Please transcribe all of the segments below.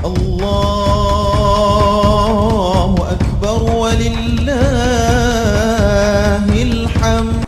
الله أكبر ولله الحمد.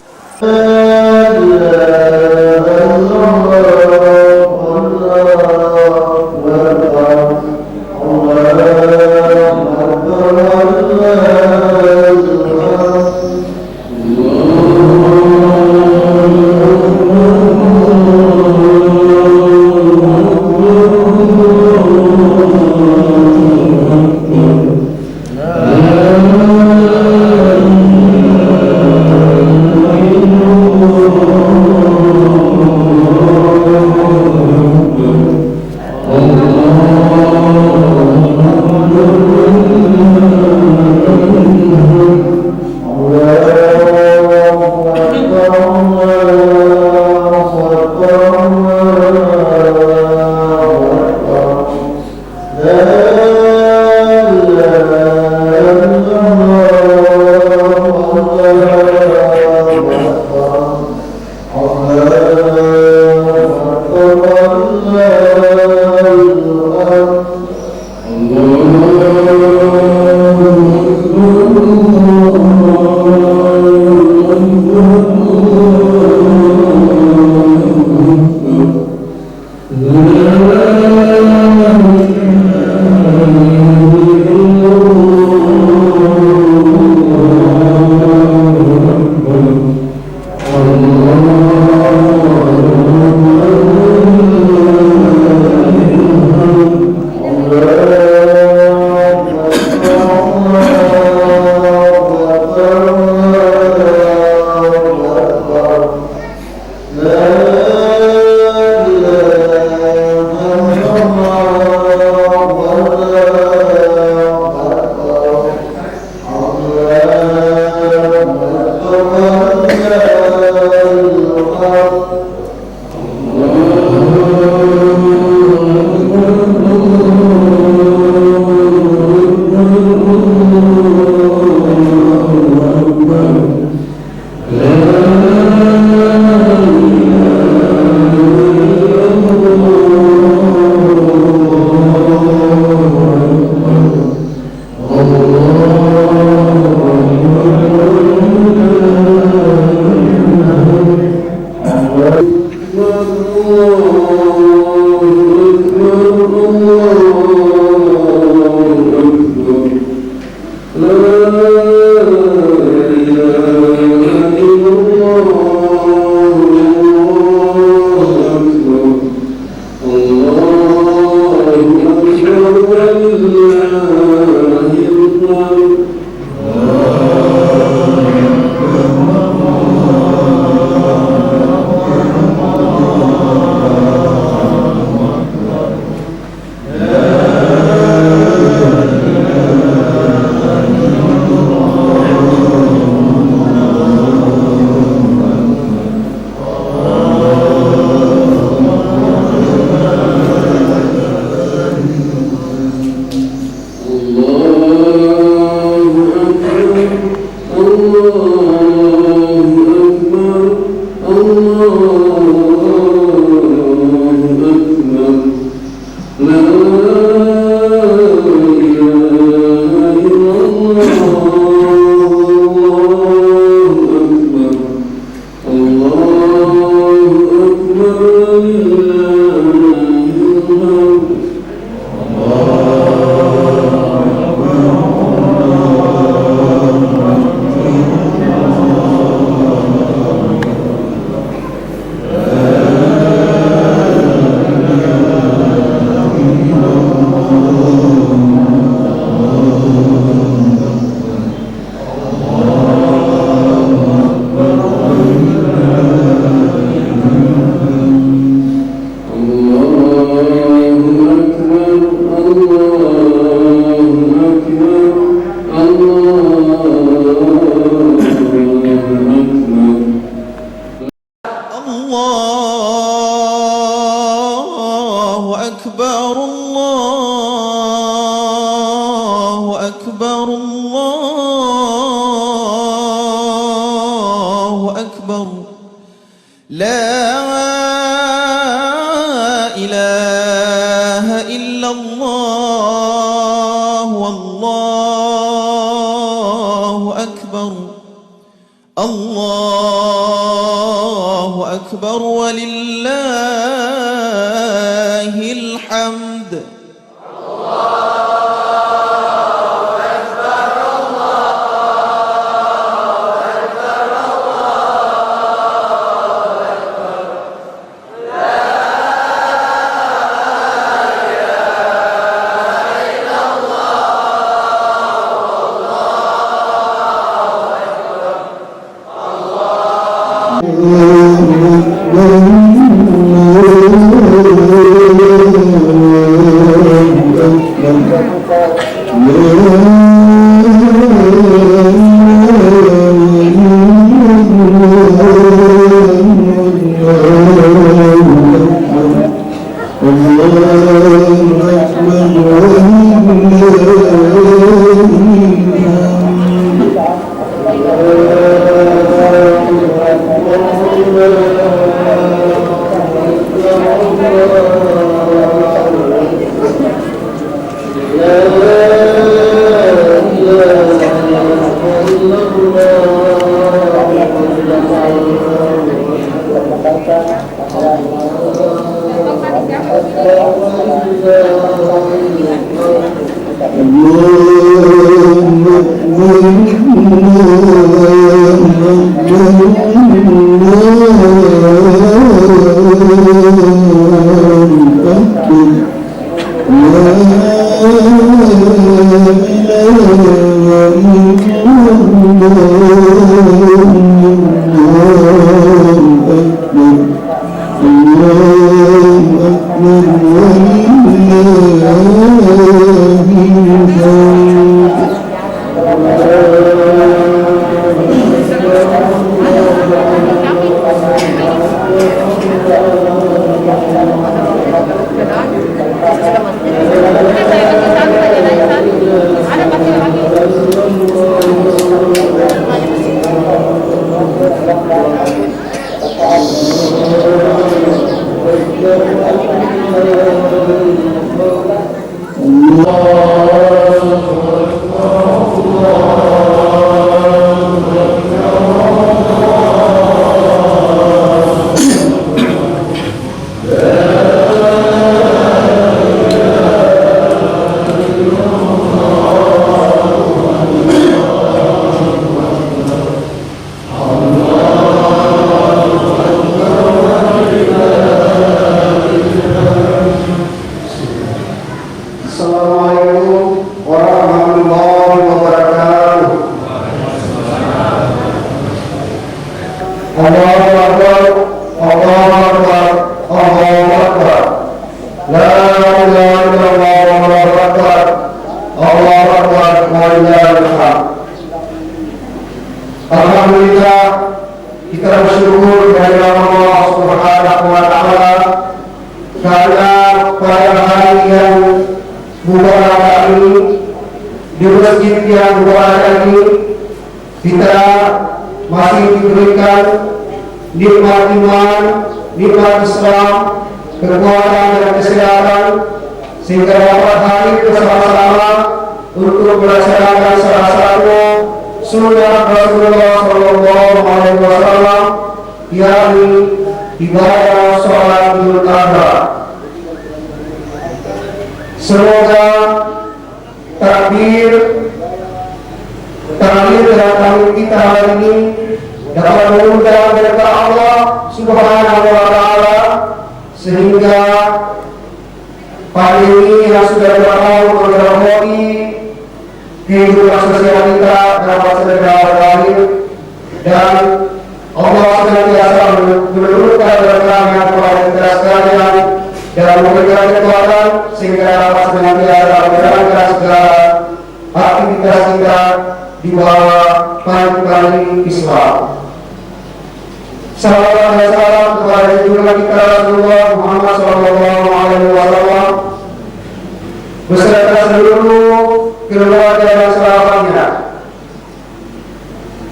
لا إله إلا الله والله أكبر الله أكبر ولله الحمد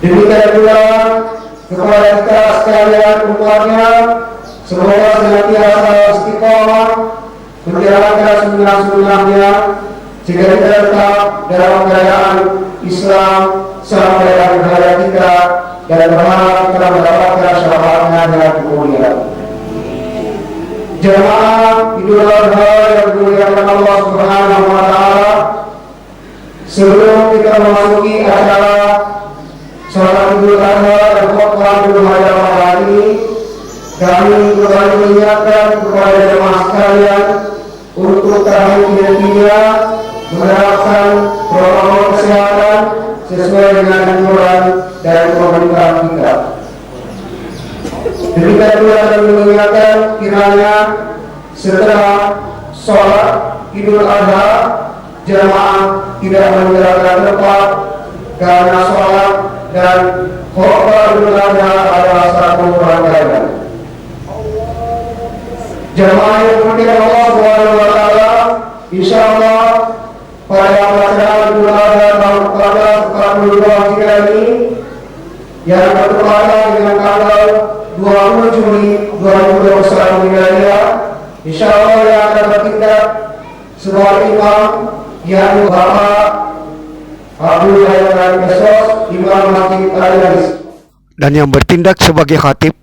Demikian pula kepada kita sekalian umatnya, semoga senantiasa istiqomah menjalankan sunnah-sunnahnya, sehingga kita tetap dalam keadaan Islam sampai akhir hayat kita, dan berharap kita mendapatkan syafaatnya dalam kemuliaan. Jamaah Idul Adha yang dimuliakan Allah Subhanahu wa Ta'ala, sebelum kita memasuki acara sholat Idul Adha dan khutbah Idul Adha hari ini, kami kembali mengingatkan kepada jemaah sekalian untuk tahu-tahunya menerapkan protokol kesehatan sesuai dengan anjuran dari pemerintah kita. Demikian pula kami mengingatkan kiranya setelah sholat Idul Adha jemaah tidak meninggalkan tempat, karena sholat dan khutbah Idul Adha adalah satu rangkaian. Jemaah yang dimuliakan Allah Subhanahu wa Ta'ala, insyaallah pada pelaksanaan Idul Adha tahun 1442 Hijriah ini yang bertepatan dengan tanggal 20 Juli 2021 Miladiah, insyaallah yang akan bertindak sebagai imam yakni Bapak Abdul Hayyan Kesos, Imam Masjid Al-Hadis, dan yang bertindak sebagai khatib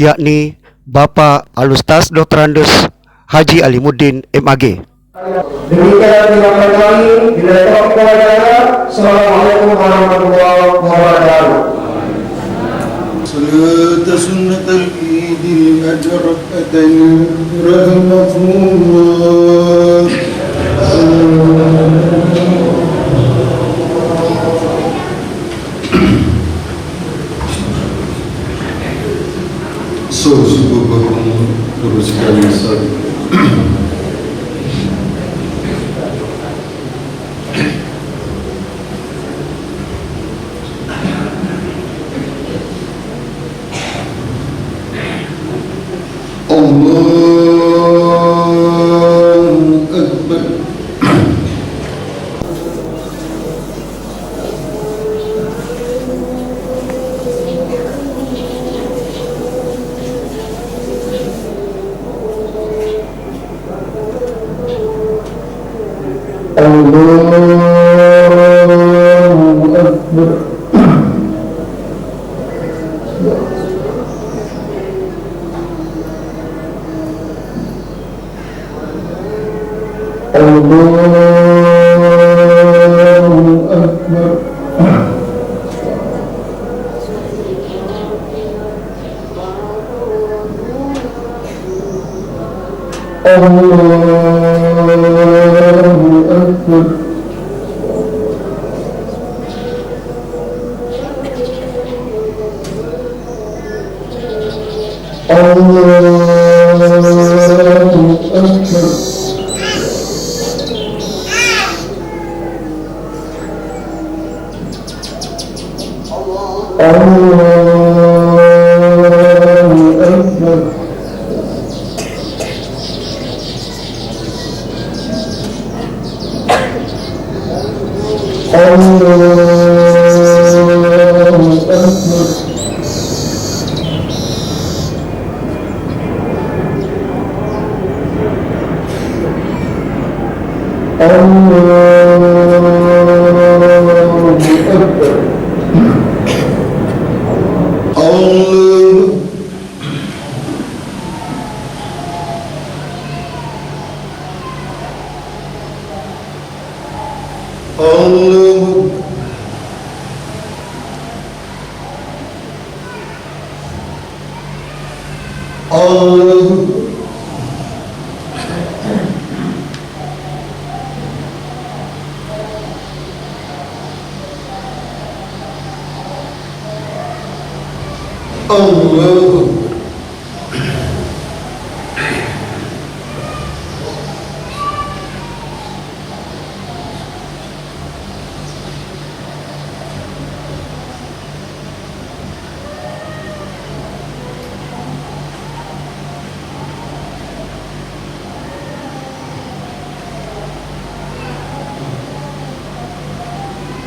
yakni Bapak Al-Ustaz Dr. Andes Haji Alimuddin MAG. Demikian tindakan kami. Bila taufiq wal hidayah. Assalamualaikum warahmatullahi wabarakatuh. صلاة سنة العيد الأجرة رحمة الله. Terus sekali Allahu Akbar. Allahu Akbar. Allahu Akbar.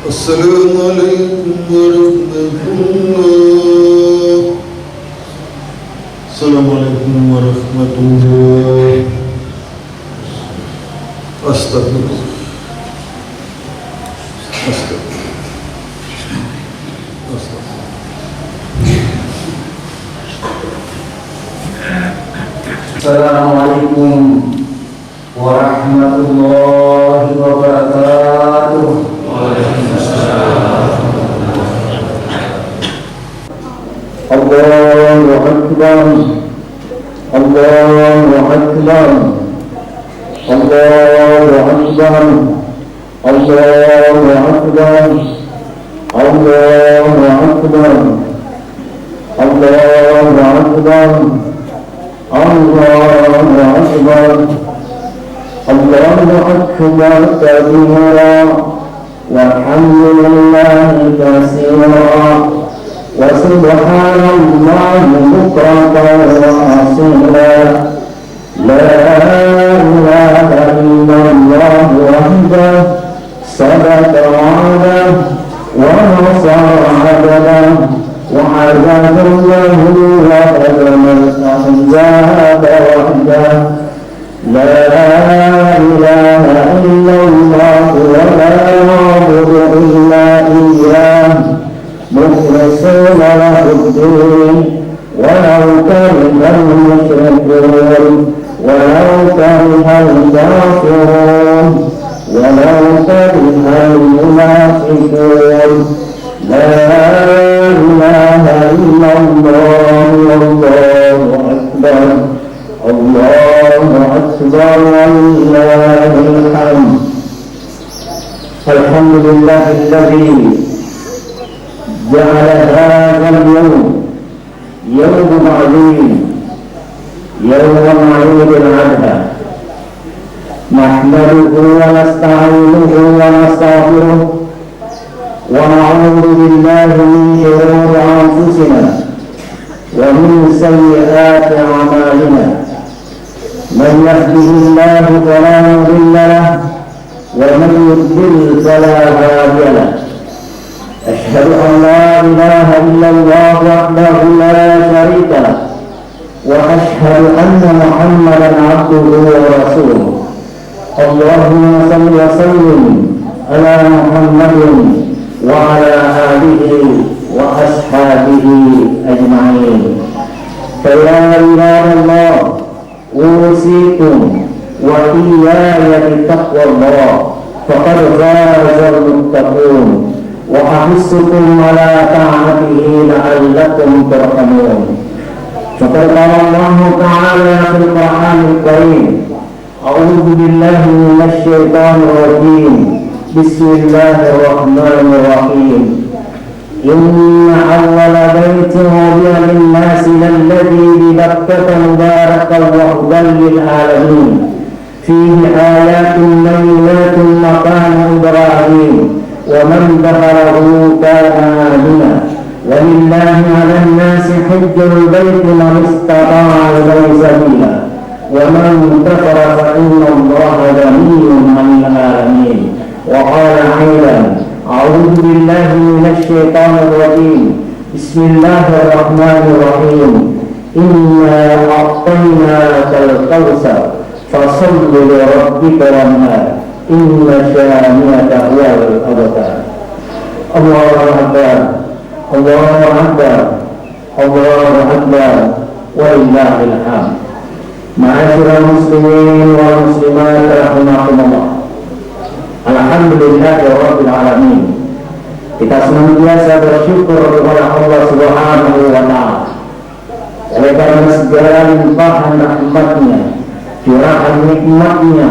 Assalamualaikum warahmatullahi. Assalamualaikum warahmatullahi. Astagfirullah. Astagfirullah. Assalamualaikum warahmatullahi wabarakatuh. Allahu Akbar. Allahu Akbar. Allahu Akbar. Allahu Akbar. Allahu Akbar. Allahu Akbar. Allahu Akbar. Allahu Akbar kabira walhamdulillahi katsira wa subhanallahi bukratan wa asila. La ilaha illallah wahdahu sadaqa wa'dah wa nasara 'abdah وعذاب الله وهدم الأحزاب وحده. لا إله إلا الله ولا نعبد إلا إياه مخلصين له الدين ولو كره المشركون ولو كره الكافرون ولو كره المنافقون. لا إله إلا الله والله أكبر. الله أكبر ولله الحمد. الحمد لله الذي جعل هذا اليوم يوم عظيم يوم عيد الأضحى. نحمده ونستعينه ونستغفره ونعوذ بالله من شرور أنفسنا ومن سيئات أعمالنا. من يهده الله فلا مضل له ومن يضلل فلا هادي له. أشهد أن لا إله إلا الله وحده لا شريك له وأشهد أن محمدا عبده ورسوله. اللهم صل وسلم على محمد وعلى آله وأصحابه أجمعين. فيا عباد الله أوصيكم وإياي بتقوى الله فقد فاز المتقون وأحثكم على طاعته لعلكم ترحمون. فقد قال الله تعالى في القرآن الكريم: أعوذ بالله من الشيطان الرجيم. بسم الله الرحمن الرحيم. إن أول بيت وضع للناس للذي ببكة مباركا وهدى للعالمين فيه آيات بينات مقام إبراهيم ومن دخله كان آمنا ولله على الناس حج البيت من استطاع إليه سبيلا ومن كفر فإن الله غني عن العالمين. وقال أيضا: أعوذ بالله من الشيطان الرجيم. بسم الله الرحمن الرحيم. إنا أعطيناك الكوثر فصل لربك وانحر إن شانئك هو الأبتر. الله أكبر. الله أكبر. الله أكبر ولله الحمد. Ma'asyiral muslimin wal muslimat rahimakumullah. Alhamdulillahirabbil alamin. Kita senantiasa bersyukur kepada Allah Subhanahu wa taala. Oleh karena segala limpahan rahmat-Nya, curahan nikmat-Nya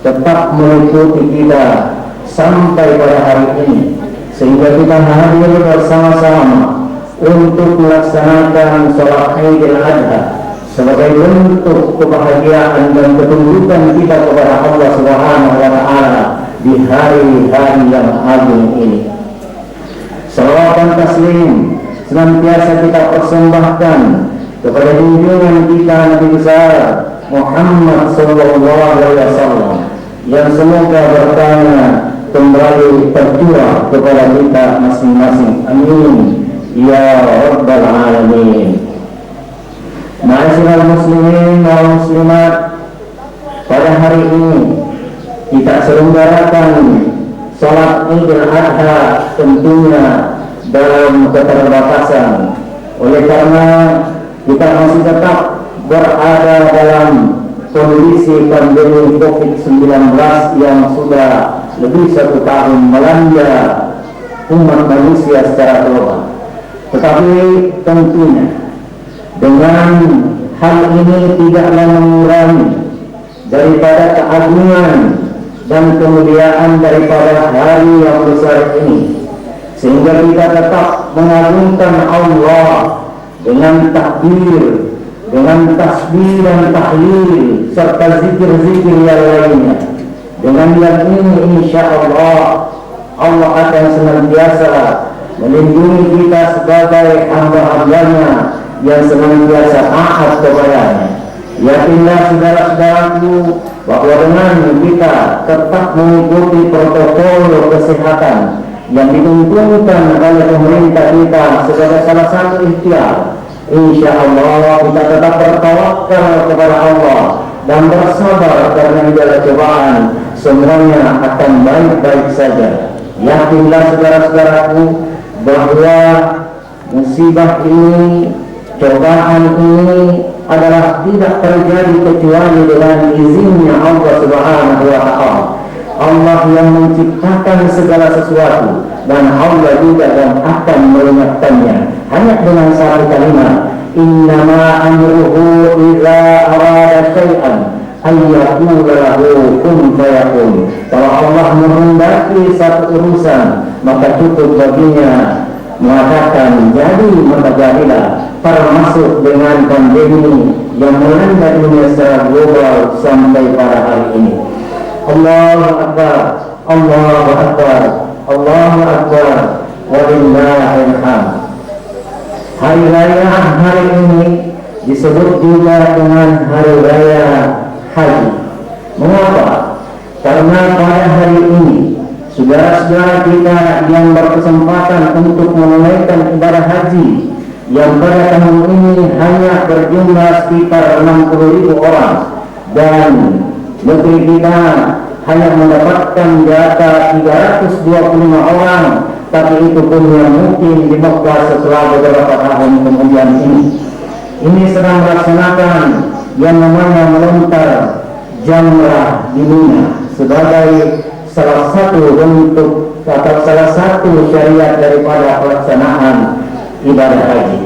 tetap meliputi kita sampai pada hari ini, sehingga kita hadir bersama-sama untuk melaksanakan sholat Idul Adha sebagai bentuk kebahagiaan dan ketundukan kita kepada Allah Subhanahu wa taala di hari-hari yang agung ini. Salawat dan taslim senantiasa kita persembahkan kepada junjungan kita Nabi besar Muhammad sallallahu alaihi wasallam yang semoga berkahnya kembali tercurah kepada kita masing-masing. Amin ya rabbal alamin. Ma'asyiral muslimin wal muslimat, pada hari ini kita selenggarakan sholat Idul Adha tentunya dalam keterbatasan. Oleh karena kita masih tetap berada dalam kondisi pandemi COVID-19 yang sudah lebih 1 tahun melanda umat manusia secara global. Tetapi tentunya dengan hal ini tidaklah mengurangi daripada keagungan dan kemuliaan daripada hari yang besar ini, sehingga kita tetap mengagungkan Allah dengan takbir, dengan tasbih dan tahlil serta zikir-zikir yang lainnya. Dengan yang ini insya Allah akan senantiasa melindungi kita sebagai hamba-hambanya yang senantiasa taat kepadanya. Yakinlah saudara-saudaraku bahwa dengan kita tetap mengikuti protokol kesehatan yang ditentukan oleh pemerintah kita sebagai salah satu ikhtiar, insya Allah kita tetap bertawakal kepada Allah dan bersabar karena adalah cobaan, semuanya akan baik-baik saja. Yakinlah saudara-saudaraku bahwa musibah ini, cobaan ini adalah tidak terjadi kecuali dengan izinnya Allah Subhanahu wa Ta'ala. Allah yang menciptakan segala sesuatu dan Allah juga yang akan mengingatkannya. Hanya dengan satu kalimat, innama amruhu idza arada syai'an ayyaqula lahu kun fayakun. Kalau Allah menghendaki satu urusan, maka cukup baginya mengatakan jadi, maka jadilah. Termasuk dengan pandemi yang melanda dunia secara global sampai pada hari ini. Allahu Akbar, Allahu Akbar, Allahu Akbar, walillahil hamd. Hari raya hari ini disebut juga dengan hari raya haji. Mengapa? Karena pada hari ini saudara-saudara kita yang berkesempatan untuk menunaikan ibadah haji yang pada tahun ini hanya berjumlah sekitar 60.000 orang, dan negeri kita hanya mendapatkan data 325 orang, tapi itu pun yang mungkin di Mekah setelah beberapa tahun kemudian ini sedang melaksanakan yang namanya melontar jamrah di Mina sebagai salah satu bentuk atau salah satu syariat daripada pelaksanaan ibadah haji.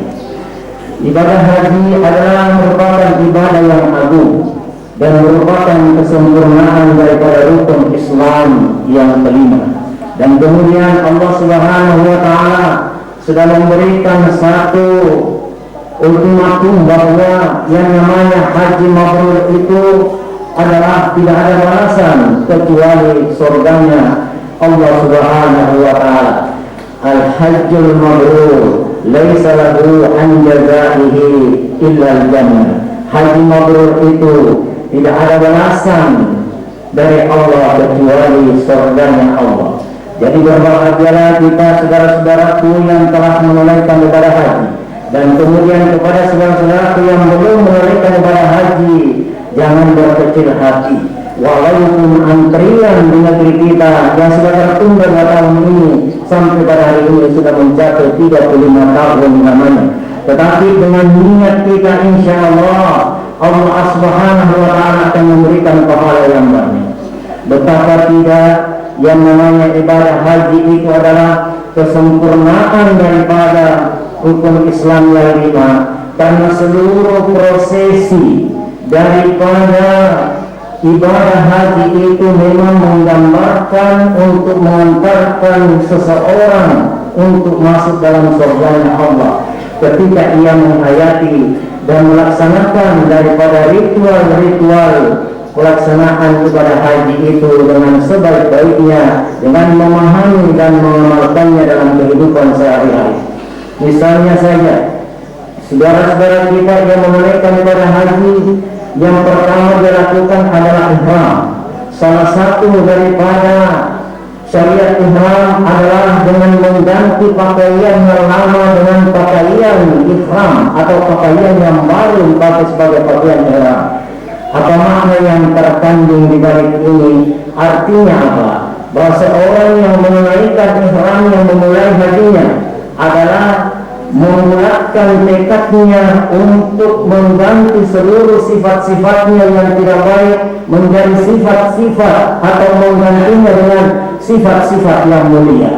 Ibadah haji adalah merupakan ibadah yang agung dan merupakan kesempurnaan daripada rukun Islam yang kelima. Dan kemudian Allah Subhanahu wa Ta'ala sudah memberikan satu ultimatum bahwa yang namanya haji mabrur itu adalah tidak ada balasan kecuali surganya Allah Subhanahu wa Ta'ala. Al-hajjul mabrur laisa lahu an jazaihi illa al-jannah. Haji mabrur itu tidak ada balasan dari Allah kecuali surganya Allah. Jadi berbahagialah kita saudara-saudaraku yang telah menunaikan ibadah haji, dan kemudian kepada saudara-saudaraku yang belum menunaikan ibadah haji, jangan berkecil hati. Walaupun antrian di negeri kita yang sudah tertunda 2 tahun ini sampai pada hari ini sudah mencapai 35 tahun namanya, tetapi dengan niat kita insya Allah Subhanahu wa Ta'ala akan memberikan pahala yang banyak. Betapa tidak yang namanya ibadah haji itu adalah kesempurnaan daripada rukun Islam yang 5, karena seluruh prosesi daripada ibadah haji itu memang menggambarkan untuk mengantarkan seseorang untuk masuk dalam surganya Allah ketika ia menghayati dan melaksanakan daripada ritual-ritual pelaksanaan ibadah haji itu dengan sebaik-baiknya, dengan memahami dan mengamalkannya dalam kehidupan sehari-hari. Misalnya saja, saudara-saudara kita yang menunaikan ibadah haji, yang pertama dilakukan adalah ihram. Salah satu daripada syariat ihram adalah dengan mengganti pakaian yang lama dengan pakaian ihram atau pakaian yang baru dipakai sebagai pakaian ihram. Apa makna yang terkandung di balik ini? Artinya apa? Bahwa seorang yang menunaikan ihram, yang memulai hajinya adalah memulakan tekadnya untuk mengganti seluruh sifat-sifatnya yang tidak baik menjadi sifat-sifat atau menggantinya dengan sifat-sifat yang mulia.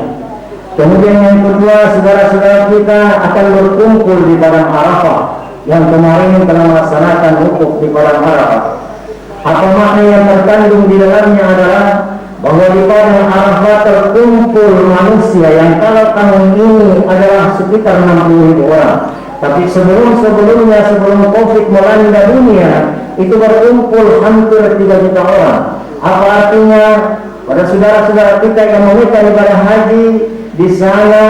Kemudian yang kedua, saudara-saudara kita akan berkumpul di padang Arafah yang kemarin telah melaksanakan wukuf di padang Arafah. Apa makna yang terkandung di dalamnya adalah bahwa di padang Arafah terkumpul manusia yang kalau tahun ini adalah sekitar 60.000 orang. Tapi sebelum-sebelumnya, sebelum Covid melanda dunia, itu berkumpul hampir 3 juta orang. Apa artinya? Pada saudara-saudara kita yang menunaikan ibadah haji di sana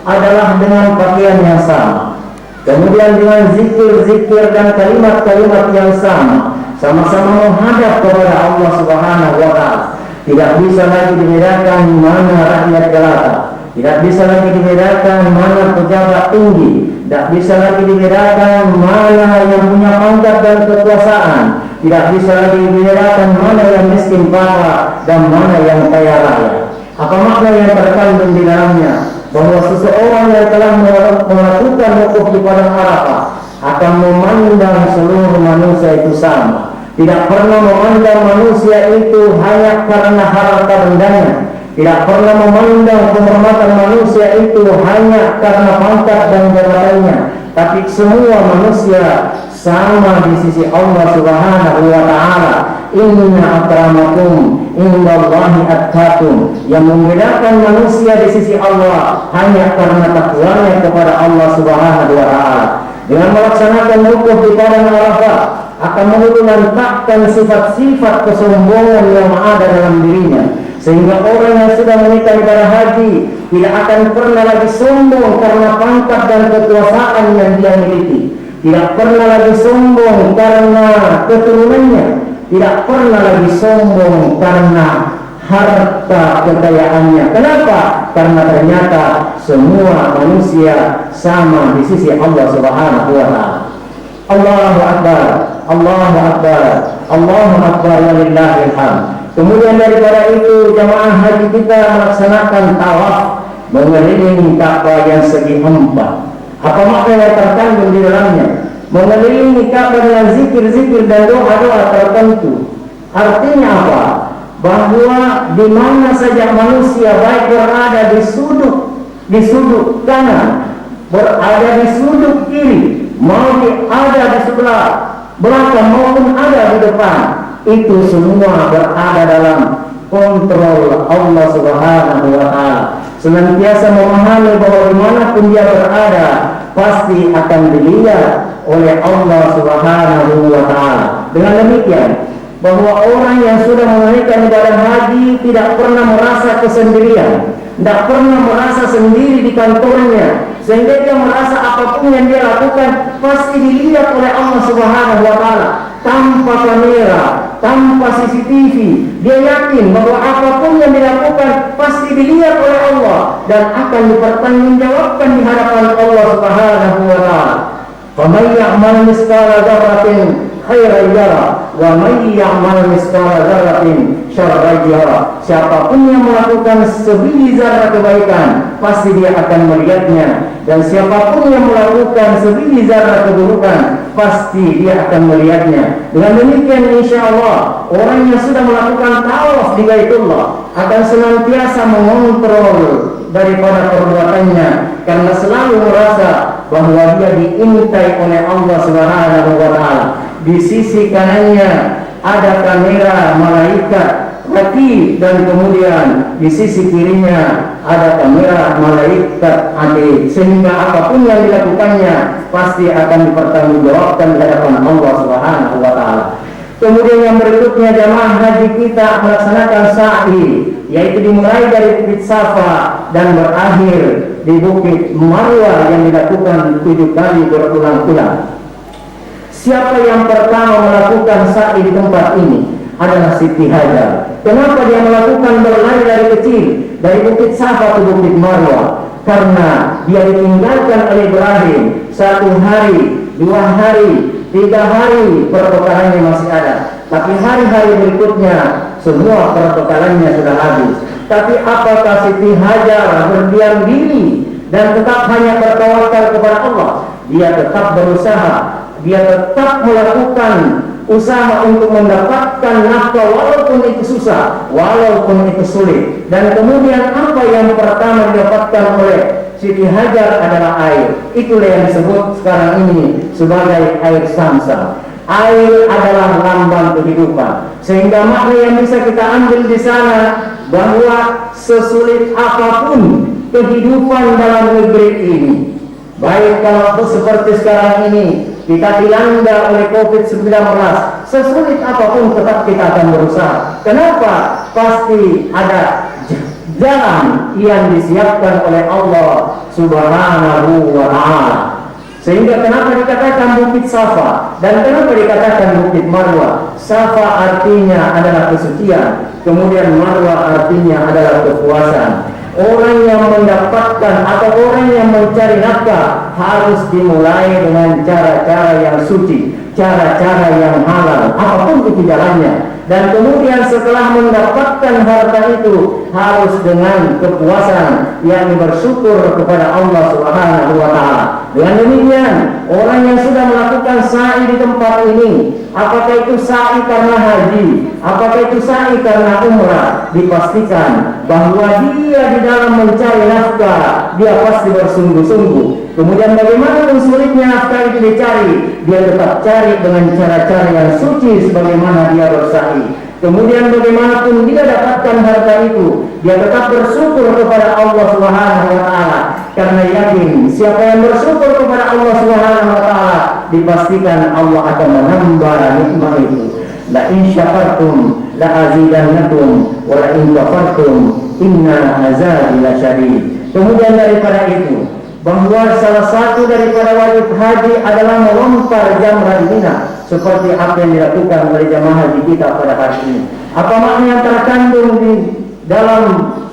adalah dengan pakaian yang sama, kemudian dengan zikir-zikir dan kalimat-kalimat yang sama-sama menghadap kepada Allah Subhanahu wa Ta'ala. Tidak bisa lagi dibedakan mana rakyat jelata, tidak bisa lagi dibedakan mana pejabat tinggi, tidak bisa lagi dibedakan mana yang punya pangkat dan kekuasaan, tidak bisa lagi dibedakan mana yang miskin parah dan mana yang kaya raya. Apa makna yang terkandung di dalamnya? Bahwa seseorang yang telah melakukan wukuf di padang Arafah akan memandang seluruh manusia itu sama. Tidak pernah memandang manusia itu hanya karena harta bendanya. Tidak pernah memandang penghormatan manusia itu hanya karena pangkat dan jabatannya. Tapi semua manusia sama di sisi Allah Subhanahu wa Ta'ala. Inna akramakum indallahi atqakum. Yang membedakan manusia di sisi Allah hanya karena takwanya kepada Allah Subhanahu wa Ta'ala. Dengan melaksanakan wukuf di padang Arafah akan menurunkan sifat-sifat kesombongan yang ada dalam dirinya, sehingga orang yang sudah menunaikan ibadah haji tidak akan pernah lagi sombong karena pangkat dan kekuasaan yang dia miliki, tidak pernah lagi sombong karena keturunannya, tidak pernah lagi sombong karena harta kekayaannya. Kenapa? Karena ternyata semua manusia sama di sisi Allah Subhanahu wa Ta'ala. Allahu Akbar, Allahu Akbar, Allahu Akbar, walillahil hamd. Kemudian daripada itu jamaah haji kita melaksanakan tawaf mengelilingi Ka'bah yang segi 4. Apa makna yang terkandung di dalamnya? Mengelilingi Ka'bah dengan zikir-zikir dan doa-doa tertentu. Artinya apa? Bahwa di mana saja manusia baik berada di sudut kanan, berada di sudut kiri, mau ada di sebelah belakang maupun ada di depan, itu semua berada dalam kontrol Allah Subhanahu wa Ta'ala. Senantiasa memahami bahwa dimanapun dia berada pasti akan dilihat oleh Allah Subhanahu wa Ta'ala. Dengan demikian, bahwa orang yang sudah menunaikan ibadah haji tidak pernah merasa kesendirian, tidak pernah merasa sendiri di kantornya, sehingga dia merasa apapun yang dia lakukan pasti dilihat oleh Allah Subhanahu wa Ta'ala. Tanpa kamera, tanpa CCTV, dia yakin bahwa apapun yang dilakukan pasti dilihat oleh Allah dan akan dipertanggungjawabkan di hadapan Allah Subhanahu wa Ta'ala. Faman ya'mal mithqala dzarratin khairan yara wa may ya'mal mithqala dzarratin syarran yara. Siapapun yang melakukan sebiji zarah kebaikan pasti dia akan melihatnya, dan siapapun yang melakukan sebiji zarah keburukan pasti dia akan melihatnya. Dengan demikian insyaallah orang yang sudah melakukan tawaf di Baitullah akan senantiasa mengontrol daripada perbuatannya, karena selalu merasa bahwa dia diintai oleh Allah Subhanahu wa Ta'ala. Di sisi kanannya ada kamera malaikat rakib, dan kemudian di sisi kirinya ada kamera malaikat adil, sehingga apapun yang dilakukannya pasti akan dipertanggungjawabkan di hadapan Allah Subhanahu wa Ta'ala. Kemudian yang berikutnya jamaah haji kita melaksanakan sa'i, yaitu dimulai dari Bukit Safa dan berakhir di Bukit Marwah yang dilakukan 7 kali berulang-ulang. Siapa yang pertama melakukan sa'i di tempat ini adalah Siti Hajar. Kenapa dia melakukan berlari dari kecil dari Bukit Safa ke Bukit Marwah? Karena dia ditinggalkan oleh Ibrahim 1 hari, 2 hari, 3 hari pertukarannya masih ada, tapi hari-hari berikutnya semua perbekalannya sudah habis. Tapi apakah Siti Hajar berdiam diri dan tetap hanya bertawakal kepada Allah? Dia tetap berusaha, dia tetap melakukan usaha untuk mendapatkan nafkah walaupun itu susah, walaupun itu sulit. Dan kemudian apa yang pertama didapatkan oleh Siti Hajar adalah air. Itulah yang disebut sekarang ini sebagai air Zamzam. Air adalah lambang kehidupan. Sehingga makna yang bisa kita ambil di sana bahwa sesulit apapun kehidupan dalam negeri ini, baik kalau seperti sekarang ini kita dilanda oleh COVID-19, sesulit apapun tetap kita akan berusaha. Kenapa? Pasti ada jalan yang disiapkan oleh Allah Subhanahu wa Ta'ala. Sehingga kenapa dikatakan Bukit Safa dan kenapa dikatakan Bukit Marwah? Safa artinya adalah kesucian, kemudian Marwah artinya adalah kepuasan. Orang yang mendapatkan atau orang yang mencari nafkah harus dimulai dengan cara-cara yang suci, cara-cara yang halal, apapun itu jalannya. Dan kemudian setelah mendapatkan harta itu harus dengan kepuasan, yakni bersyukur kepada Allah Subhanahu wa Ta'ala. Dengan demikian, orang yang sudah melakukan sa'i di tempat ini, apakah itu sa'i karena haji, apakah itu sa'i karena umrah, dipastikan bahwa dia di dalam mencari nafkah, dia pasti bersungguh-sungguh. Kemudian bagaimana sulitnya nafkah itu dicari, dia tetap cari dengan cara-cara yang suci sebagaimana dia bersa'i. Kemudian bagaimanapun dia dapatkan harta itu, dia tetap bersyukur kepada Allah Subhanahu wa Ta'ala, karena yakin siapa yang bersyukur kepada Allah Subhanahu wa Ta'ala dipastikan Allah akan menambah nikmat itu. La in syakartum la azidannakum wa la in kafartum inna azabi lasyadid. Kemudian daripada itu, bahwa salah satu daripada wajib haji adalah melontar jamrah di Mina, seperti apa yang dilakukan oleh jamaah haji kita pada hari ini. Apa makna yang terkandung di dalam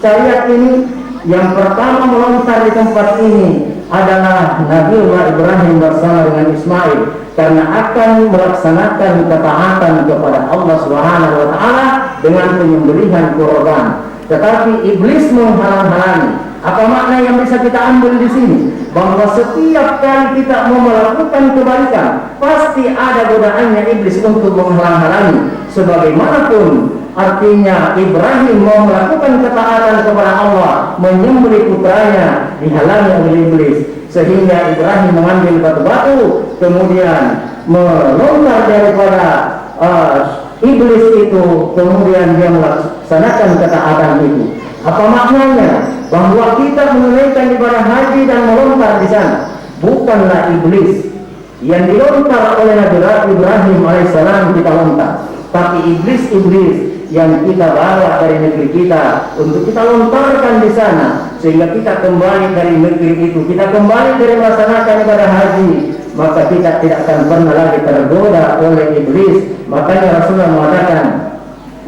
syariat ini? Yang pertama melontar di tempat ini adalah Nabi Ibrahim bersama dengan Ismail, karena akan melaksanakan ketaatan kepada Allah Subhanahu wa Ta'ala dengan penyembelihan kurban. Tetapi iblis menghalang-halangi. Apa makna yang bisa kita ambil di sini? Bahwa setiap kali kita mau melakukan kebaikan, pasti ada godaannya iblis untuk menghalang-halangi. Sebagaimanapun artinya Ibrahim mau melakukan ketaatan kepada Allah, menyembelih putranya, dihalangi oleh iblis. Sehingga Ibrahim mengambil batu-batu, kemudian melontar daripada iblis itu, kemudian dia melaksanakan ketaatan itu. Apa maknanya? Bahwa kita menunaikan ibadah haji dan melontar di sana, bukanlah iblis yang dilontar oleh Nabi Ibrahim alaihissalam kita lontar, tapi iblis-iblis yang kita bawa dari negeri kita untuk kita lontarkan di sana, sehingga kita kembali dari negeri itu, kita kembali dari melaksanakan ibadah haji, maka kita tidak akan pernah lagi tergoda oleh iblis. Makanya Rasulullah mengatakan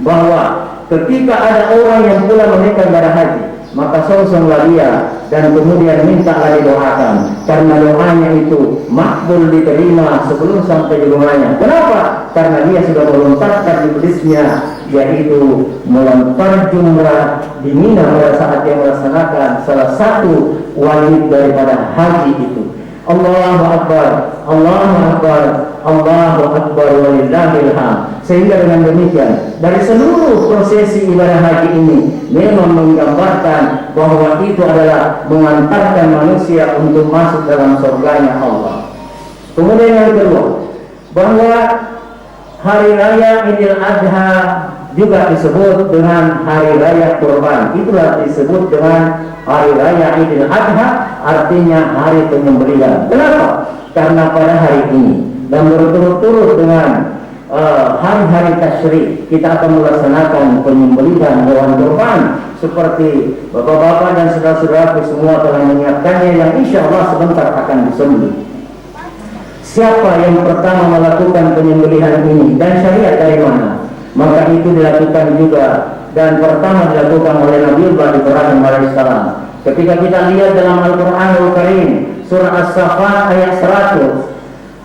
bahwa ketika ada orang yang pula menunaikan ibadah haji, maka songsonglah dia dan kemudian mintalah didoakan, karena doanya itu makbul diterima sebelum sampai di rumahnya. Kenapa? Karena dia sudah melontarkan iblisnya, yaitu melontar jumrah di Mina pada saat dia melaksanakan salah satu wajib daripada haji itu. Allahu Akbar, Allahu Akbar, Allahu Akbar walillahil hamd. Sehingga dengan demikian, dari seluruh prosesi ibadah haji ini memang menggambarkan bahwa itu adalah mengantarkan manusia untuk masuk dalam surganya Allah. Kemudian yang kedua, bahwa hari raya Idul Adha juga disebut dengan hari raya kurban. Itulah disebut dengan hari raya Idul Adha, artinya hari penyembelihan. Kenapa? Karena pada hari ini dan berturut-turut dengan hari-hari tasyrik kita akan melaksanakan penyembelihan hewan kurban, seperti bapak-bapak dan saudara-saudaraku semua telah menyiapkannya, yang insya Allah sebentar akan disembelih. Siapa yang pertama melakukan penyembelihan ini dan syariat dari mana? Maka itu dilakukan juga dan pertama dilakukan oleh Nabi Ibrahim alaihissalam. Ketika kita lihat dalam Al-Quranul Karim, surah As-Saffat ayat 100,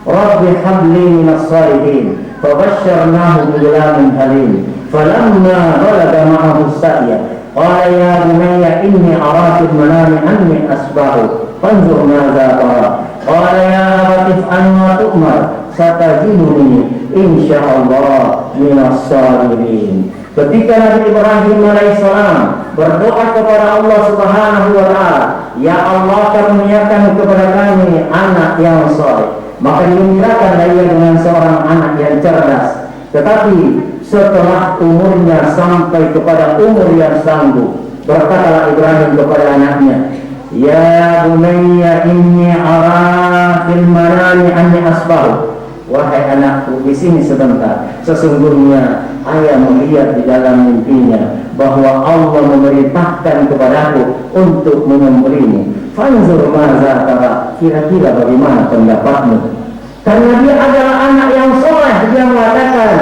Rabbi habli minas salihin fabasyarnahu bighulamin halim falamma balagha ma'ahu as-sa'ya qala ya bunayya inni ara fil manami anni asbahu fanzur madza tara qala ya abati if'al ma tu'mar satajiduni insyaallah minas sabirin. Ketika Nabi Ibrahim alaihissalam berdoa kepada Allah Subhanahu wa taala, ya Allah karuniakan kepada kami anak yang saleh, maka dimulakan dia dengan seorang anak yang cerdas. Tetapi setelah umurnya sampai kepada umur yang sanggup, berkatalah Ibrahim kepada anaknya, ya bunayya inni ara fil manami anni asbahu. Wahai anakku, di sini sebentar. Sesungguhnya ayah melihat di dalam mimpinya bahwa Allah memerintahkan kepadaku untuk menyembelihmu. Fanzur madza tara. Kira-kira bagaimana pendapatmu? Karena dia adalah anak yang soleh, dia mengatakan,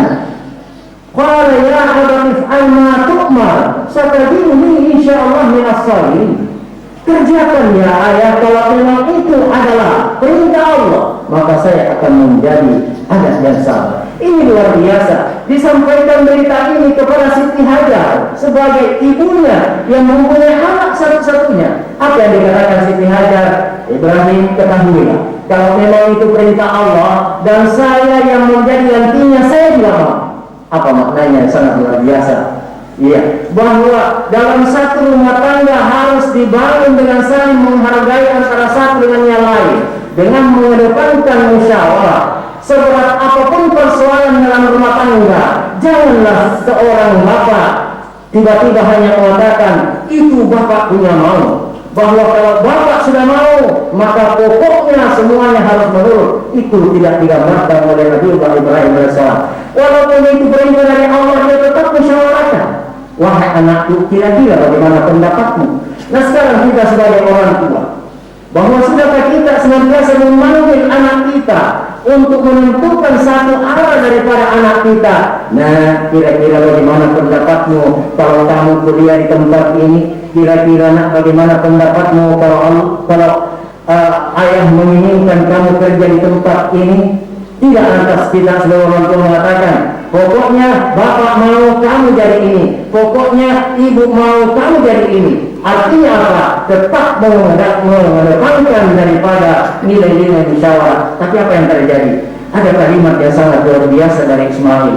qala ya abati if'al ma tu'mar satajiduni insyaallah minas sabirin. Kerjakan ya ayah, kalau memang itu adalah perintah Allah, maka saya akan menjadi anak yang sabar. Ini luar biasa. Disampaikan berita ini kepada Siti Hajar sebagai ibunya yang mempunyai anak satu-satunya. Apa yang dikatakan Siti Hajar? Ibrahim, ketahuilah, kalau memang itu perintah Allah dan saya yang menjadi gantinya, saya juga mau. Apa maknanya? Sangat luar biasa. Iya, bahwa dalam satu rumah tangga harus dibangun dengan saling menghargai antara satu dengan yang lain, dengan mengedepankan musyawarah. Seberat apapun persoalan dalam rumah tangga, janganlah seorang bapak tiba-tiba hanya mengatakan itu bapak punya mau. Bahwa kalau bapak sudah mau, maka pokoknya semuanya harus menurut. Itu tidak digambarkan oleh Nabi Ibrahim alaihissalam. Walaupun itu perintah dari Allah, dia tetap musyawarahkan. Wahai anakku, kira-kira bagaimana pendapatmu? Nah sekarang kita sebagai orang tua, bahwa sudahkah kita senantiasa memanggil anak kita untuk menentukan satu arah daripada anak kita? Nah kira-kira bagaimana pendapatmu kalau kamu kuliah di tempat ini? Kira-kira nak bagaimana pendapatmu kalau ayah menginginkan kamu kerja di tempat ini? Tidak lantas kita sebagai orang tua mengatakan, pokoknya bapak mau kamu jadi ini, pokoknya ibu mau kamu jadi ini. Artinya apa? Tetap mengedepankan daripada nilai-nilai musyawarah. Tapi apa yang terjadi? Ada kalimat yang sangat luar biasa dari Ismail.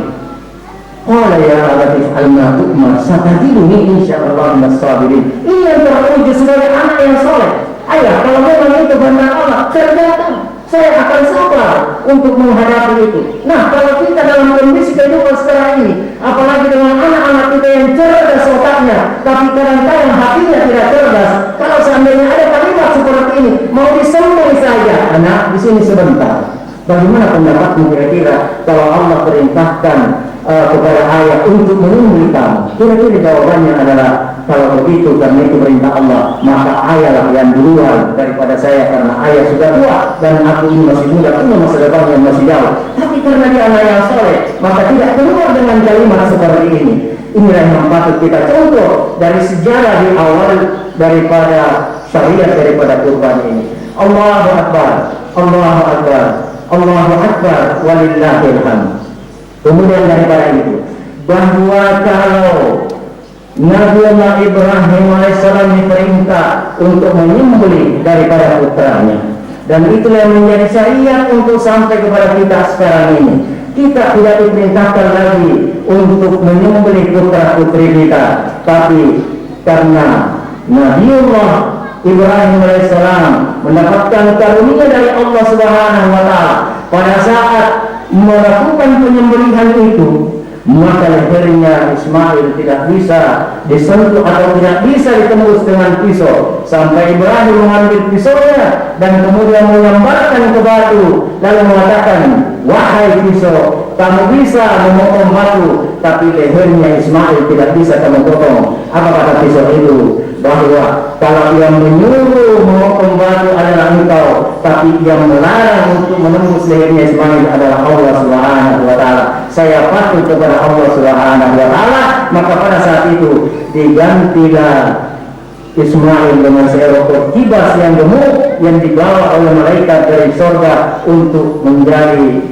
Qala ya abati if'al ma tu'mar satajiduni insyaallah minas sabirin. Ini yang teruji sebagai anak yang soleh. Ayah, kalau memang itu benar Allah, kerjakan. Saya akan sabar untuk menghadapi itu. Nah, kalau kita dalam kondisi kehidupan sekarang ini, apalagi dengan anak-anak kita yang cerdas otaknya, tapi kadang-kadang hatinya tidak cerdas. Kalau seandainya ada kalimat seperti ini, mau disembunyi saja. Anak, di sini sebentar. Bagaimana pendapatmu kira-kira kalau Allah perintahkan kepada ayah untuk menyembelih kamu? Kira-kira jawabannya adalah, kalau begitu karena itu perintah Allah, maka ayahlah yang duluan daripada saya, karena ayah sudah tua dan aku ini masih muda, punya masa depan yang masih jauh. Tapi karena dia anak yang soleh, maka tidak keluar dengan kalimat seperti ini. Inilah yang patut kita contoh dari sejarah di awal daripada syariat daripada kurban ini. Allahu Akbar, Allahu Akbar, Allahu Akbar, walillahil hamd. Kemudian daripada itu, bahwa kalau Nabi Ibrahim alaihissalam diperintah untuk menyembelih daripada putranya, dan itulah yang menjadi syariat untuk sampai kepada kita sekarang ini. Kita tidak diperintahkan lagi untuk menyembelih putra putri kita, tapi karena Nabiullah Ibrahim alaihissalam mendapatkan karunia dari Allah Subhanahu wa taala pada saat melakukan penyembelihan itu, maka lehernya Ismail tidak bisa disentuh atau tidak bisa ditembus dengan pisau, sampai Ibrahim mengambil pisaunya dan kemudian melemparkan ke batu, lalu mengatakan, wahai pisau, kamu bisa memotong batu, tapi lehernya Ismail tidak bisa kamu potong. Apa kata pisau itu? Bahwa kalau yang menyuruh memotong batu adalah engkau, tapi yang melarang untuk menembus lehernya Ismail adalah Allah Subhanahu wa taala. Saya patuh kepada Allah Subhanahu wa taala, maka pada saat itu digantilah Ismail dengan seekor kibas yang gemuk yang dibawa oleh malaikat dari surga untuk menjadi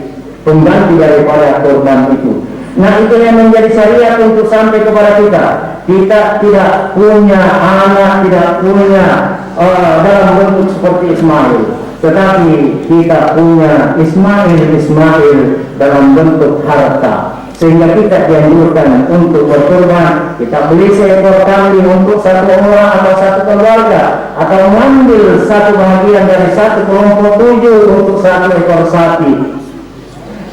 pengganti daripada korban itu. Nah, itu yang menjadi syariat untuk sampai kepada kita. Kita tidak punya anak, tidak punya dalam bentuk seperti Ismail, tetapi kita punya Ismail dalam bentuk harta. Sehingga kita dianjurkan untuk berkorban. Kita beli seekor kambing untuk satu orang atau satu keluarga, atau mengambil satu bagian dari satu kelompok 7 untuk satu ekor sapi.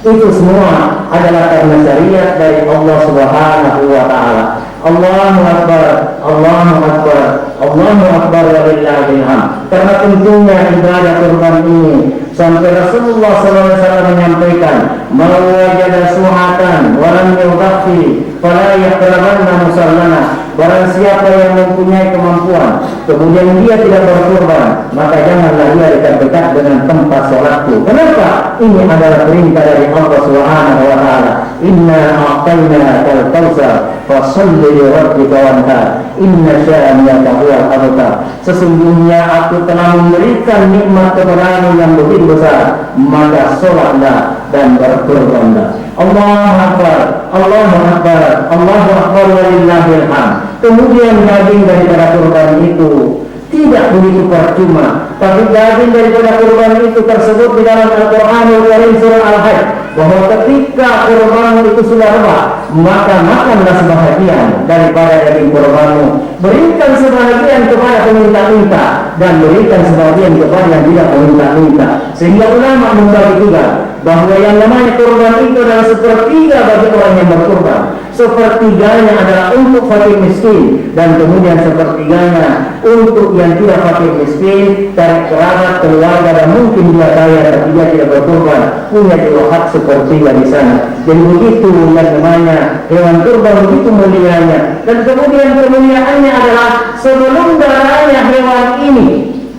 Itu semua adalah karena syariat dari Allah Subhanahu wa taala. Allahu Akbar, Allahu Akbar, Allahu Akbar walillahil hamd. Karena tentunya ibadah kurban ini sampai Rasulullah SAW menyampaikan, "Man wajada suhatan wa lam yughfi fala yaqrabanna musallana." Barang siapa yang mempunyai kemampuan kemudian dia tidak berkurban, maka janganlah dia dekat-dekat dengan tempat sholatku. Kenapa? Ini adalah perintah dari Allah Subhanahu wa taala. Inna a'tainakal kautsar fasholli li rabbika wanhar. Inna syani'aka huwal abtar. Sesungguhnya aku telah memberikan nikmat kepadamu yang begitu besar, maka sholatlah dan berkurbanlah. Allahu Akbar, Allahu Akbar, Allahu Akbar walillahil hamd. Kemudian daging daripada kurban itu tidak begitu percuma, tapi daging daripada kurban itu tersebut di dalam Al-Qur'anul Karim surah Al-Hajj, bahwa ketika kurban itu sudah rebah, maka makanlah sebahagian daripada daging kurbanmu, berikan sebahagian kepada peminta-minta dan berikan sebahagian kepada yang tidak meminta-minta. Sehingga ulama membagi juga bahwa yang namanya kurban itu adalah sepertiga bagi orang yang berkurban. Sepertiganya adalah untuk fakir miskin, dan kemudian sepertiganya untuk yang tidak fakir miskin, dari kerabat, keluarga, dan mungkin dia kaya tapi dia tidak berkurban, punya juga hak sepertiga di sana. Jadi begitu yang namanya hewan kurban, begitu mulianya. Dan kemudian kemuliaannya adalah sebelum darahnya hewan ini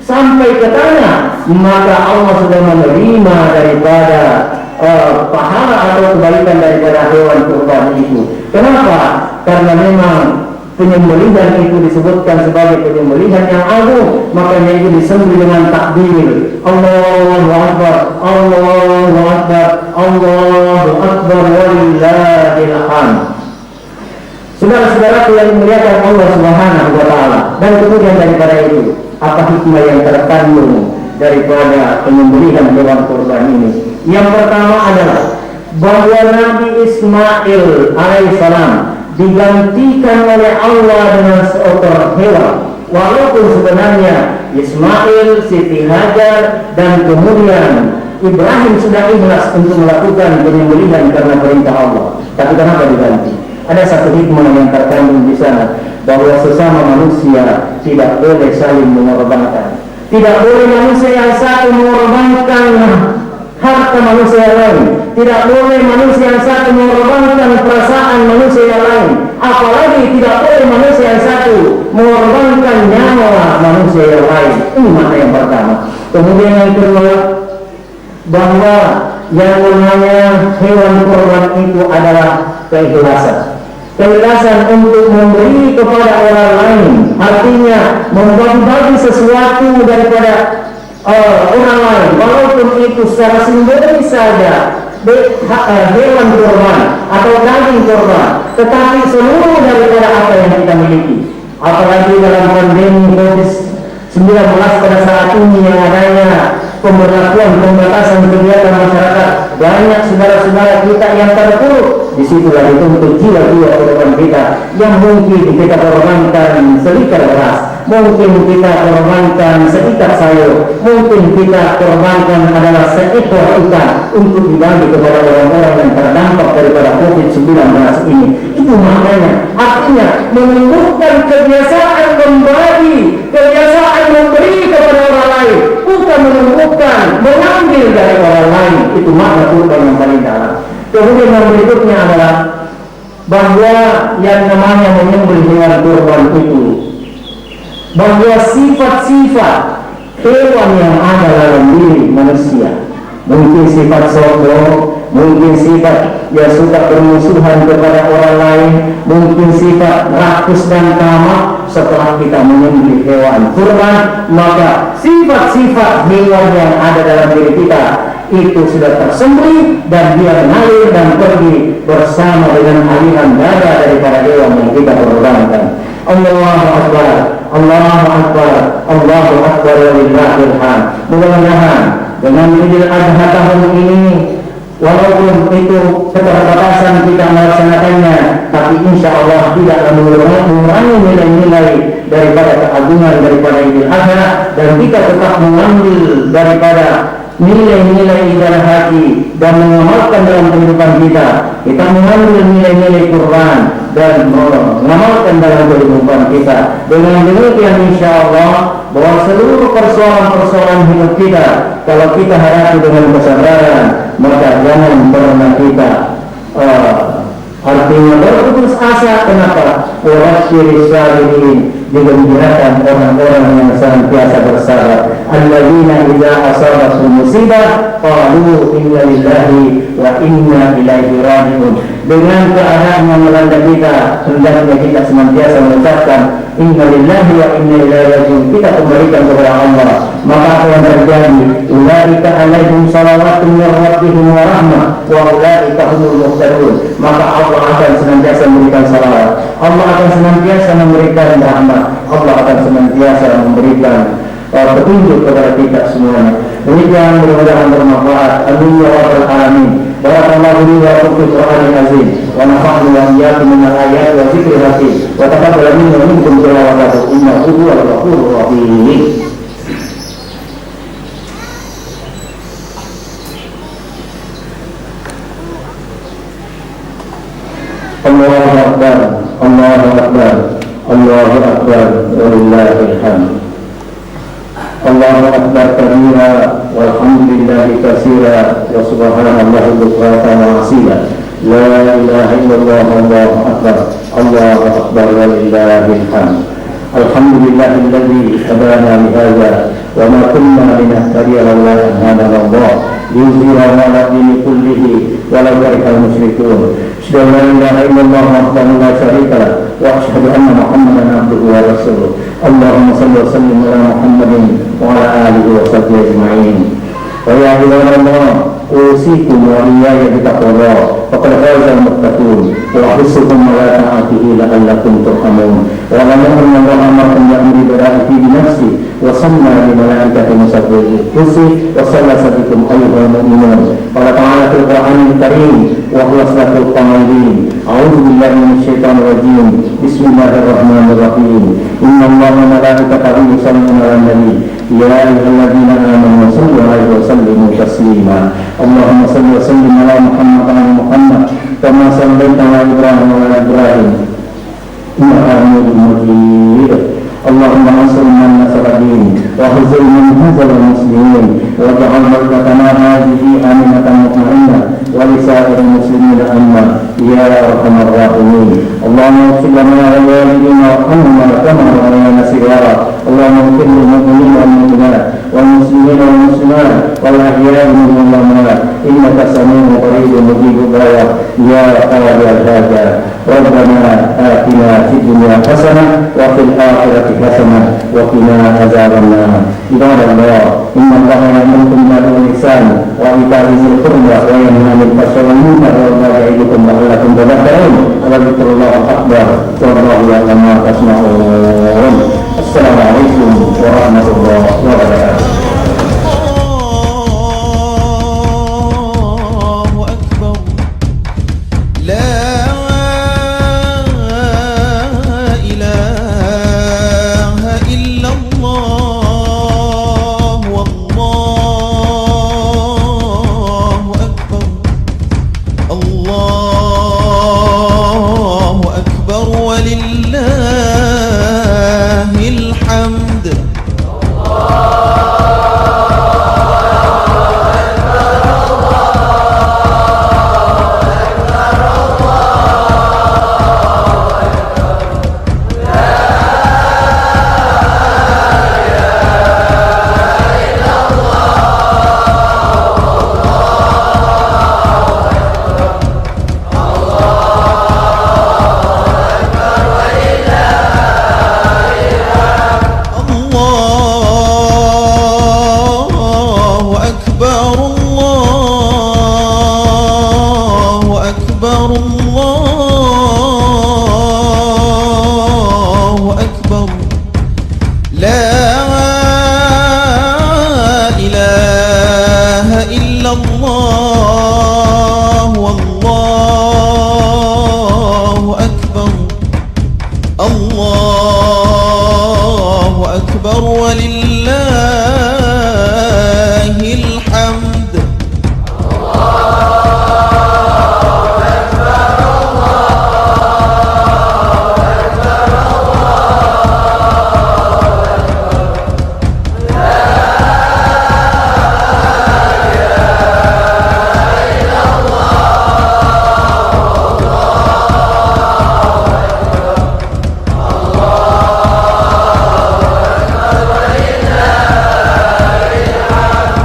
sampai ke tanah, maka Allah sudah menerima daripada pahala atau kebaikan daripada hewan kurban itu. Kenapa? Karena memang penyembelihan itu disebutkan sebagai penyembelihan yang agung, makanya itu disembelih dengan takbir. Allahu Akbar, Allahu Akbar, Allahu Akbar walillahil hamd. Saudara-saudara yang dimuliakan Allah Subhanahu wa taala, dan kemudian daripada itu, apa hikmah yang terkandung daripada penyembelihan hewan kurban ini? Yang pertama adalah bahwa Nabi Ismail alaihissalam digantikan oleh Allah dengan seekor hewan, walaupun sebenarnya Ismail, Siti Hajar, dan kemudian Ibrahim sudah ikhlas untuk melakukan penyembelihan karena perintah Allah. Tapi kenapa diganti? Ada satu hikmah yang terkandung di sana, bahwa sesama manusia tidak boleh saling mengorbankan. Tidak boleh manusia yang satu mengorbankan harta manusia yang lain. Tidak boleh manusia yang satu mengorbankan perasaan manusia yang lain. Apalagi tidak boleh manusia yang satu mengorbankan nyawa manusia yang lain. Ini makna yang pertama. Kemudian yang kedua, bahwa yang namanya hewan kurban itu adalah keikhlasan. Keikhlasan untuk memberi kepada orang lain, artinya membagi sesuatu daripada orang lain, walaupun itu secara simbolis saja hewan kurban atau daging kurban, tetapi seluruh daripada apa yang kita miliki. Apalagi dalam pandemi COVID-19 pada saat ini yang adanya pemberlakuan pembatasan kegiatan masyarakat, banyak saudara-saudara kita yang terpuruk. Disitulah dituntut jiwa-jiwa korban kita yang mungkin kita korbankan seliter beras, mungkin kita korbankan sekitar sayur, mungkin kita korbankan adalah seekor ikan untuk dibagi kepada orang-orang yang terdampak daripada COVID-19 ini. Itu maknanya, artinya menumbuhkan kebiasaan membagi, kebiasaan memberi kepada orang lain, bukan menumbuhkan mengambil dari orang lain. Itu makna kurban yang paling dalam. Kemudian yang berikutnya adalah bahwa yang namanya menyembelih hewan kurban itu, bahwa sifat-sifat hewan yang ada dalam diri manusia, mungkin sifat sombong, mungkin sifat yang suka bermusuhan kepada orang lain, mungkin sifat rakus dan tamak. Setelah kita menyembelih hewan kurban, maka sifat-sifat hewan yang ada dalam diri kita itu sudah tersembunyi dan dia mengalir dan pergi bersama dengan aliran darah daripada dewa yang kita korbankan. Allahu Akbar, Allahu Akbar, Allahu Akbar, walillahil hamd. Mudah-mudahan dengan Idul Adha tahun ini, walaupun itu keterbatasan kita melaksanakannya, tapi insya Allah tidak mengurangi nilai-nilai daripada keagungan daripada Idul Adha, dan kita tetap mengambil daripada nilai-nilai ibadah haji dan mengamalkan dalam kehidupan kita. Kita mengambil nilai-nilai Quran dan mengamalkan dalam kehidupan kita. Dengan demikian insya Allah bahwa seluruh persoalan-persoalan hidup kita, kalau kita hadapi dengan kesabaran, maka jangan pernah kita artinya berputus asa. Kenapa? Wabashshiril sabirin, digembirakan orang-orang yang senantiasa bersabar. Alladzina idza asabatuhum musibah qalu inna lillahi wa inna ilaihi raji'un. Dengan keadaan yang melanda kita, hendaknya kita senantiasa mengucapkan inna lillahi wa inna ilaihi raji'un. Kita kembalikan kepada Allah. Maka apa yang terjadi? Ulaika alaihim salawatun min rabbihim wa rahmah wa ulaika humul muhtadun. Maka Allah akan senantiasa memberikan salawat, Allah akan senantiasa memberikan rahmat, Allah akan senantiasa memberikan petunjuk kepada kita semuanya. Demikian, mudah-mudahan bermanfaat. Amin ya rabbal alamin. Barakallahu li wa lakum fil Qur'anil azim wa nafa'ani wa iyyakum min al-ayati wa dzikril hakim wa taqabbal minni wa minkum tilawatahu innahu huwal ghafurur rahim. Allahu Akbar, Allahu Akbar, Allahu Akbar, walillahil hamd. Allahu Akbar kabira, walhamdulillahi katsira, wa subhanallahi bukratan wa asila. La ilaha illallah, Allahu Akbar, Allahu Akbar, walillahil hamd. Alhamdulillahilladzi hadana li hadza wa ma kunna linahtadiya laula an hadana Allah. Yuzhira ala dini kullihi walau karihal musyrikun. Asyhadu an la ilaha illallah wahdahu la syarika lah wa asyhadu anna Muhammadan abduhu wa rasuluh. Allahumma shalli wa sallim ala Muhammadin wa ala alihi wa sahbihi ajma'in. Wa ya ibadallah, usikum wa iyaya bitaqwallah faqad faza al-muttaqun wa ahussukum ala ta'atihi la'allakum turhamun. Wa anna Allah amarakum bi'amri bi nafsi wa sanna bi malaikati musabbihin qusi wa sallasabikum ayyuhal mu'minun. Qala ta'ala fil Qur'anil karim wa huwa asdaqul qa'ilin. A'udzu billahi minasy syaithanir rajim. Bismillahirrahmanirrahim. Inna Allaha wa malaikatahu yusalluna 'alan nabi. Ya ayyuhalladzina amanu sallu 'alaihi wa sallimu taslima. Allahumma salli wa sallim ala Muhammad wa ala Muhammad kama sallaita ala Ibrahim wa ala Ibrahim innaka Hamidum Majid. Allahumma ansur man nasara din wa khuzil man hazal muslimin wa ja'al baldatana hadhihi aminatan mutma'innah wa li sa'iril muslimina amma ya arhamar rahimin. Allahumma ighfir lana wa walidina warhamhuma kama rabbayana shighara. Allahumma ighfir lil mu'minina wal mu'minat wal muslimina wal muslimat wal ahya'i minhum wal amwat innaka sami'un qaribun mujibud da'wat ya qadiyal hajat. Rabbana atina fid dunya hasanah wa fil akhirati hasanah wa qina adzabannar. Ibadallah, inna Allaha ya'muru bil ma'ruf wal ihsan wa ita'i dzil qurba wa yanha 'anil fahsya'i wal munkar wa ya'idukum la'allakum tadhakkarun. Wa dzikrullahi akbar. Wallahu ya'lamu ma tasna'un. Assalamualaikum warahmatullahi wabarakatuh. Allahu Akbar walillah أكبر ولله